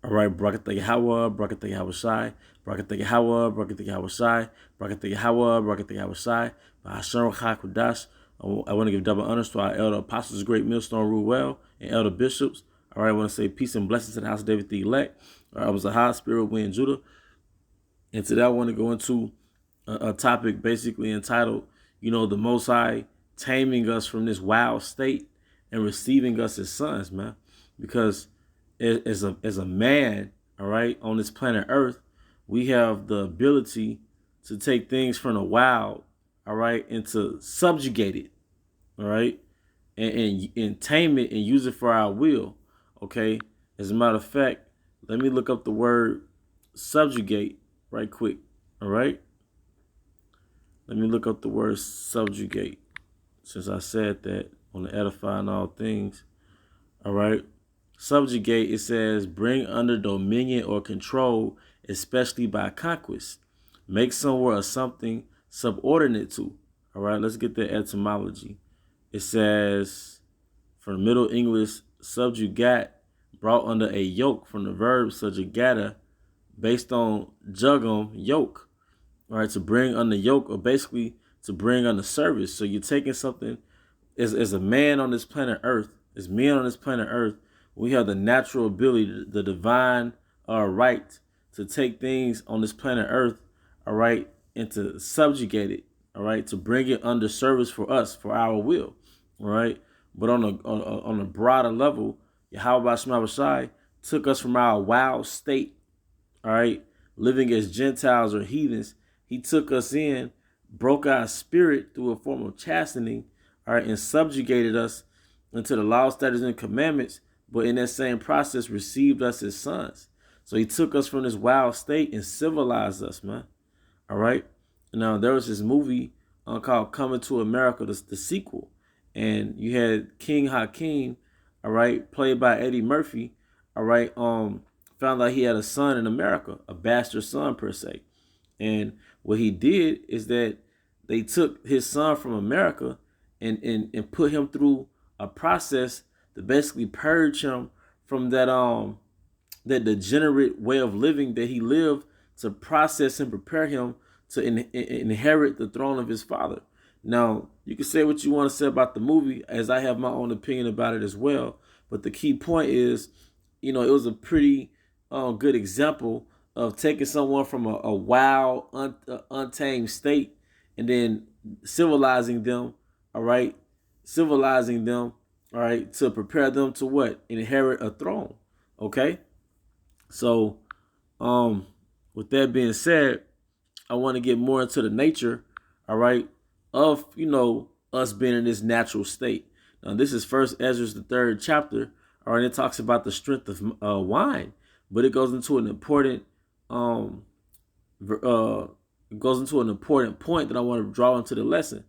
All right, Brakatha Yahweh, Brakatha Yahweh Shai, Brakatha Yahweh, Brakatha Yahweh Shai, Brakatha Yahweh, Brakatha Yahweh Shai, Bahashem Chakudash. I want to give double honors to our elder apostles, great millstone rule well, and elder bishops. All right, I want to say peace and blessings to the house of David the elect. All right, I was a high spirit wind Judah. And today I want to go into a topic basically entitled, the Most High taming us from this wild state and receiving us as sons, man. Because as a man, all right, on this planet Earth, we have the ability to take things from the wild, all right, and to subjugate it, all right, and tame it and use it for our will, okay. As a matter of fact, let me look up the word subjugate right quick, all right. Let me look up the word subjugate, since I said that on the edifying all things, all right. Subjugate, it says, bring under dominion or control, especially by conquest. Make somewhere or something subordinate to. All right, let's get the etymology. It says, from the Middle English, subjugat, brought under a yoke, from the verb subjugata, based on jugum, yoke. All right, to bring under yoke, or basically to bring under service. So you're taking something, as a man on this planet Earth, as men on this planet Earth, we have the natural ability, the divine right to take things on this planet Earth, all right, and to subjugate it, all right, to bring it under service for us, for our will, all right. But on a broader level, Yahweh Shema Shai took us from our wild state, all right, living as Gentiles or heathens. He took us in, broke our spirit through a form of chastening, all right, and subjugated us into the law, statutes, and commandments, but in that same process received us as sons. So he took us from this wild state and civilized us, man. All right. Now, there was this movie called Coming to America, the sequel. And you had King Hakeem, all right, played by Eddie Murphy, all right, found out he had a son in America, a bastard son per se. And what he did is that they took his son from America and put him through a process to basically purge him from that degenerate way of living that he lived, to process and prepare him to inherit the throne of his father. Now, you can say what you want to say about the movie, as I have my own opinion about it as well. But the key point is, it was a pretty good example of taking someone from a wild, untamed state and then civilizing them, all right, all right, to prepare them to what? Inherit a throne. Okay? So, with that being said, I want to get more into the nature, all right, of, us being in this natural state. Now, this is First Ezra, the 3rd chapter, all right, it talks about the strength of wine, but it goes into an important point that I want to draw into the lesson.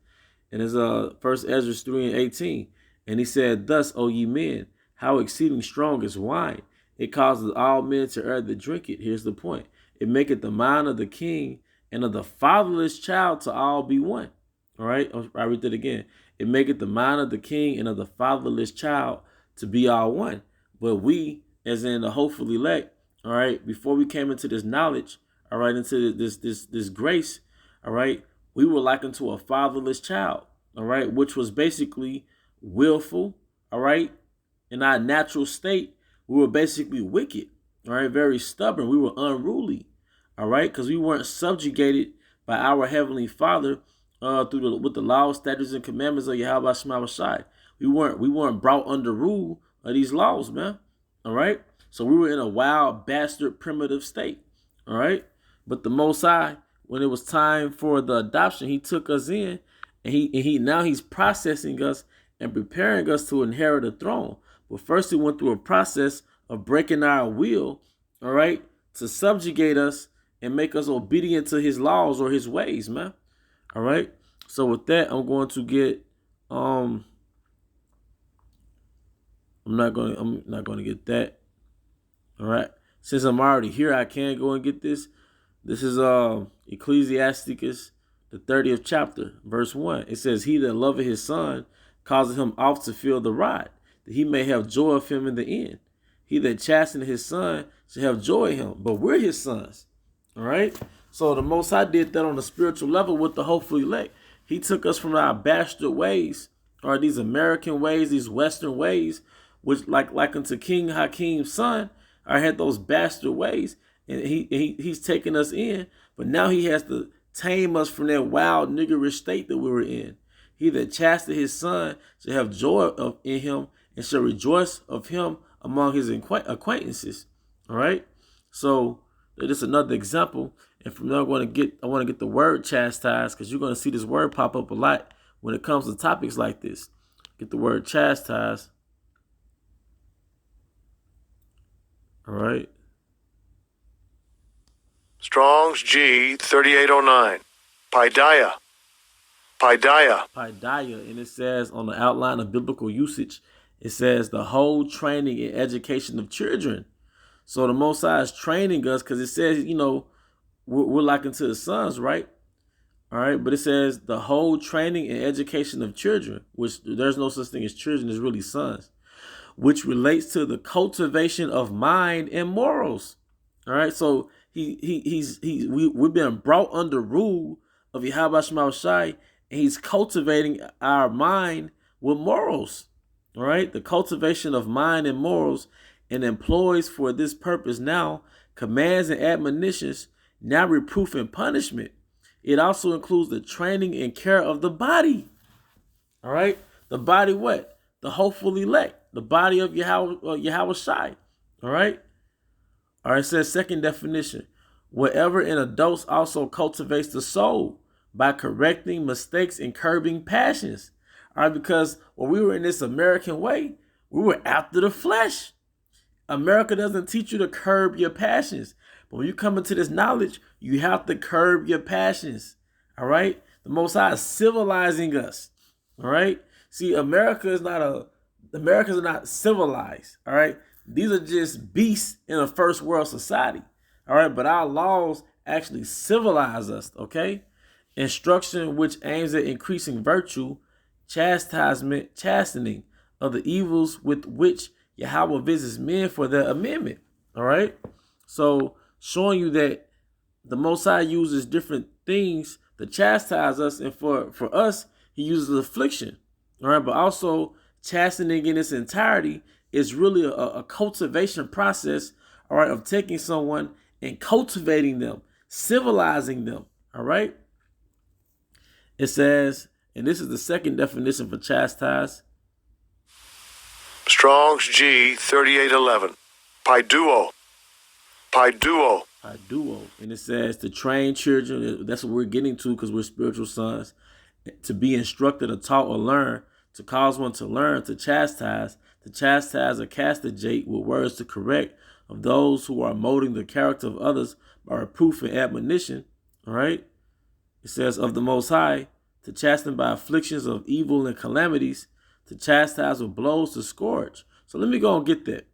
And it's First Ezra 3:18. And he said, thus, O ye men, how exceeding strong is wine. It causes all men to err that drink it. Here's the point. It maketh the mind of the king and of the fatherless child to all be one. All right, I read that again. It maketh the mind of the king and of the fatherless child to be all one. But we, as in the hopeful elect, all right, before we came into this knowledge, all right, into this grace, all right, we were likened to a fatherless child, all right, which was basically willful, all right. In our natural state, we were basically wicked, all right, very stubborn. We were unruly, all right, because we weren't subjugated by our heavenly Father with the laws, statutes, and commandments of Yahweh Shema Shai. We weren't brought under rule of these laws, man. All right, so we were in a wild, bastard, primitive state. All right, but the Most High, when it was time for the adoption, He took us in, and he's processing us and preparing us to inherit a throne. But first, He went through a process of breaking our will, all right, to subjugate us and make us obedient to His laws or His ways, man. All right. So with that, I'm going to get I'm not going to get that. All right. Since I'm already here, I can go and get this. This is Ecclesiasticus, the 30th chapter, verse 1. It says, he that loveth his son causes him oft to feel the rod, that he may have joy of him in the end. He that chasteneth his son shall have joy in him. But we're his sons. All right? So the Most High did that on the spiritual level with the hopeful elect. He took us from our bastard ways, or these American ways, these Western ways, which like unto King Hakim's son, I had those bastard ways, and he's taken us in, but now he has to tame us from that wild niggerish state that we were in. He that chasteneth his son shall have joy in him, and shall rejoice of him among his acquaintances. All right. So this is another example, and from there I want to get the word chastised, because you're going to see this word pop up a lot when it comes to topics like this. Get the word chastised. All right. Strong's G 3809. Paideia. Paideia, and it says on the outline of biblical usage, it says the whole training and education of children. So the Most High is training us, because it says, we're likened to the sons, right? All right, but it says the whole training and education of children, which there's no such thing as children, it's really sons, which relates to the cultivation of mind and morals. All right, so we've been brought under rule of Yahweh Shema Shai, and he's cultivating our mind with morals. All right, the cultivation of mind and morals, and employs for this purpose now commands and admonitions, now reproof and punishment. It also includes the training and care of the body. All right, the body what? The hopeful elect, the body of Yahweh Shai. All right. All right, it says second definition. Whatever in adults also cultivates the soul by correcting mistakes and curbing passions. All right, because when we were in this American way, we were after the flesh. America doesn't teach you to curb your passions. But when you come into this knowledge, you have to curb your passions. All right? The Most High is civilizing us. All right? See, Americans are not civilized. All right? These are just beasts in a first world society. All right? But our laws actually civilize us. Okay? Instruction which aims at increasing virtue, chastening of the evils with which Yahweh visits men for their amendment. All right? So showing you that the Most High uses different things to chastise us, and for us, he uses affliction. All right? But also chastening in its entirety is really a cultivation process, all right, of taking someone and cultivating them, civilizing them. All right? It says, and this is the second definition for chastise. Strong's G 3811. Paiduo. And it says to train children. That's what we're getting to, because we're spiritual sons. To be instructed or taught or learn, to cause one to learn, to chastise or castigate with words to correct of those who are molding the character of others by reproof and admonition. All right. It says of the Most High, to chasten by afflictions of evil and calamities, to chastise with blows, to scourge. So let me go and get that.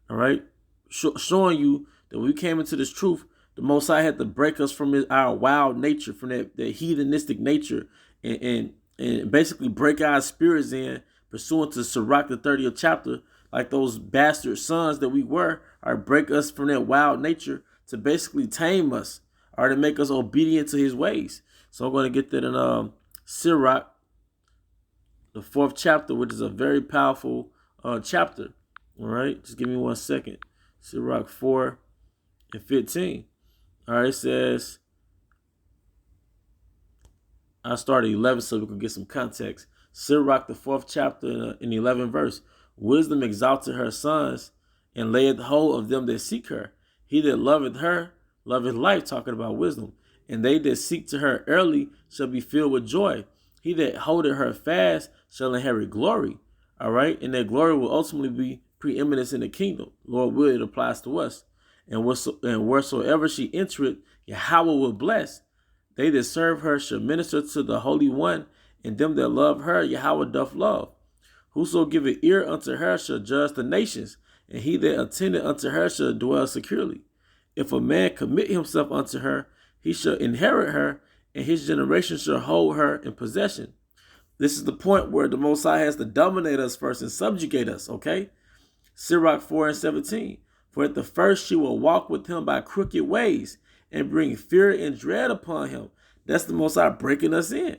All right. Showing you that when we came into this truth, the Most High had to break us from our wild nature, from that hedonistic nature, and basically break our spirits in, pursuant to Sirach, the 30th chapter, like those bastard sons that we were, or break us from that wild nature to basically tame us, or to make us obedient to his ways. So I'm going to get that in Sirach, the 4th chapter, which is a very powerful chapter. All right, just give me 1 second. Sirach 4 and 15. All right, it says, I started 11 so we can get some context. Sirach, the 4th chapter in the 11th verse. Wisdom exalted her sons, and layeth hold of them that seek her. He that loveth her, loveth life, talking about wisdom. And they that seek to her early shall be filled with joy. He that holdeth her fast shall inherit glory. All right, and that glory will ultimately be preeminence in the kingdom. Lord will, it applies to us. And wheresoever she entereth, Yahweh will bless. They that serve her shall minister to the Holy One, and them that love her, Yahweh doth love. Whoso giveth ear unto her shall judge the nations, and he that attendeth unto her shall dwell securely. If a man commit himself unto her, he shall inherit her, and his generation shall hold her in possession. This is the point where the Most High has to dominate us first and subjugate us, okay? Sirach 4:17. For at the first she will walk with him by crooked ways and bring fear and dread upon him. That's the Most High breaking us in.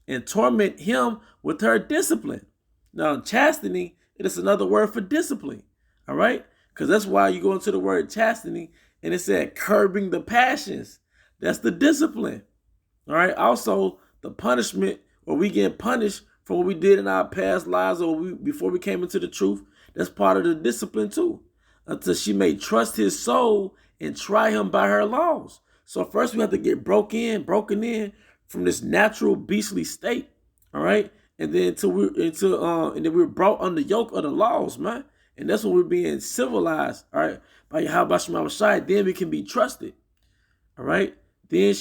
And torment him with her discipline. Now, chastity, it is another word for discipline. All right? Because that's why you go into the word chastity and it said curbing the passions. That's the discipline. All right? Also, the punishment, or we get punished for what we did in our past lives or before we came into the truth, that's part of the discipline too. Until she may trust his soul and try him by her laws. So first we have to get broken in from this natural beastly state. All right? And then and then we're brought under the yoke of the laws, man. And that's when we're being civilized, all right, by Yahweh Shema Shai. Then we can be trusted. All right. Then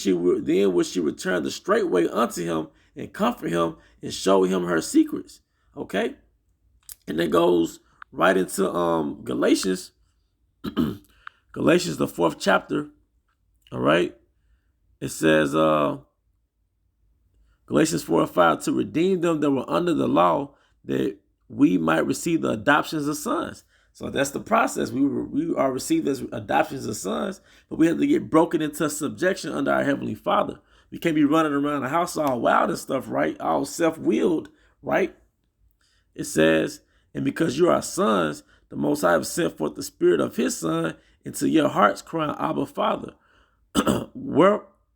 will she return the straight way unto him and comfort him and show him her secrets. Okay. And that goes right into Galatians, Galatians, the 4th chapter. All right. It says Galatians 4:5, to redeem them that were under the law, that we might receive the adoptions of sons. So that's the process. We are received as adoptions of sons, but we have to get broken into subjection under our Heavenly Father. We can't be running around the house all wild and stuff, right? All self-willed, right? It says, and because you are sons, the Most High have sent forth the Spirit of His Son into your hearts, crying, Abba, Father.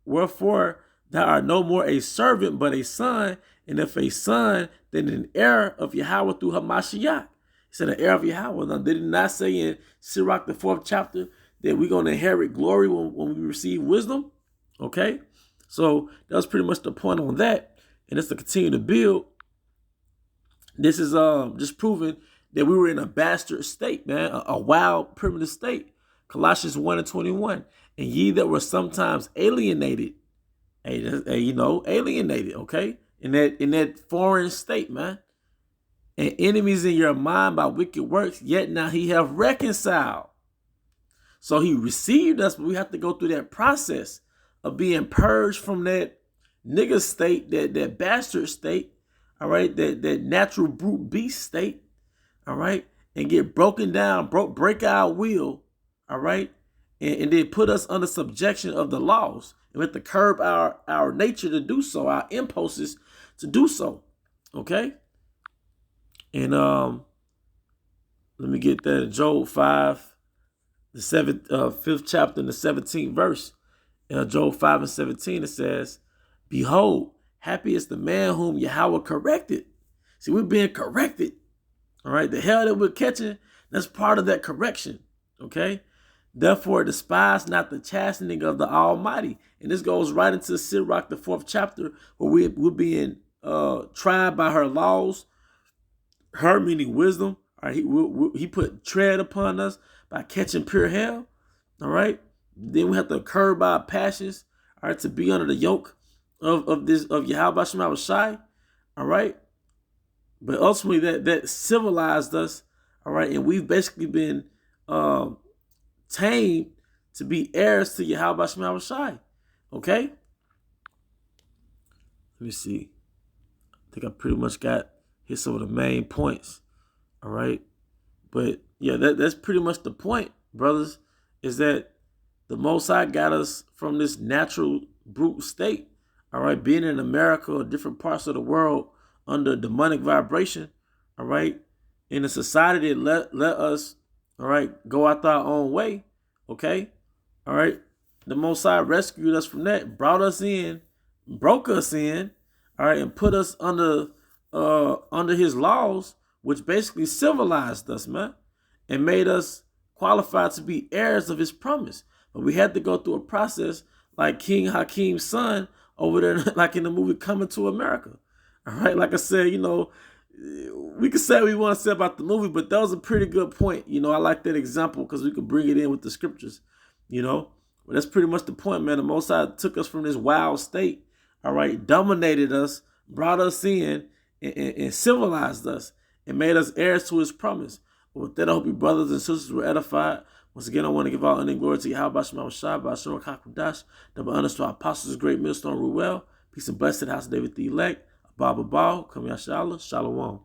Wherefore thou art no more a servant, but a son, and if a son, then an heir of Yahweh through Hamashiach. He said an heir of Yahweh. Now, did it not say in Sirach, the 4th chapter, that we're going to inherit glory when we receive wisdom? Okay? So that was pretty much the point on that. And it's to continue to build. This is just proving that we were in a bastard state, man, a wild, primitive state. Colossians 1:21. And ye that were sometimes alienated, alienated, okay? In that foreign state, man. And enemies in your mind by wicked works, yet now he have reconciled. So he received us, but we have to go through that process of being purged from that nigger state, that bastard state, all right, that natural brute beast state, all right, and get broken down, break our will, all right, and then put us under subjection of the laws. And we have to curb our nature to do so, our impulses to do so, okay? And let me get that. Job 5, the 5th chapter and the 17th verse. Job 5:17, it says, behold, happy is the man whom Yahweh corrected. See, we're being corrected. All right, the hell that we're catching, that's part of that correction. Okay? Therefore, despise not the chastening of the Almighty. And this goes right into Sirach, the 4th chapter, where we're being tried by her laws. Her meaning wisdom. All right, he put tread upon us by catching pure hell. All right. Then we have to curb our passions. All right, to be under the yoke of Yahweh Shema Shai. All right. But ultimately that civilized us. All right, and we've basically been tamed to be heirs to Yahweh Shema Shai. Okay. Let me see. I think I pretty much got hit some of the main points. All right. But yeah, that's pretty much the point, brothers, is that the Most High got us from this natural brute state. All right. Being in America or different parts of the world under demonic vibration. All right. In a society that let us, all right, go out our own way. Okay. All right. The Most High rescued us from that, brought us in, broke us in, all right, and put us under his laws, which basically civilized us, man, and made us qualified to be heirs of his promise. But we had to go through a process like King Hakim's son over there, like in the movie Coming to America. All right, like I said, we could say what we want to say about the movie, but that was a pretty good point. I like that example because we could bring it in with the scriptures, But that's pretty much the point, man. The Most High took us from this wild state, all right, dominated us, brought us in, and civilized us, and made us heirs to his promise. But with that, I hope you brothers and sisters were edified. Once again, I want to give all honor and glory to Yahweh Shema Shai, by Hashem Hakudash, double honors to our apostles, great millstone, Ruel. Peace and blessing to the house of David the elect. Abba, Abba, Kam Yashala, Shalom.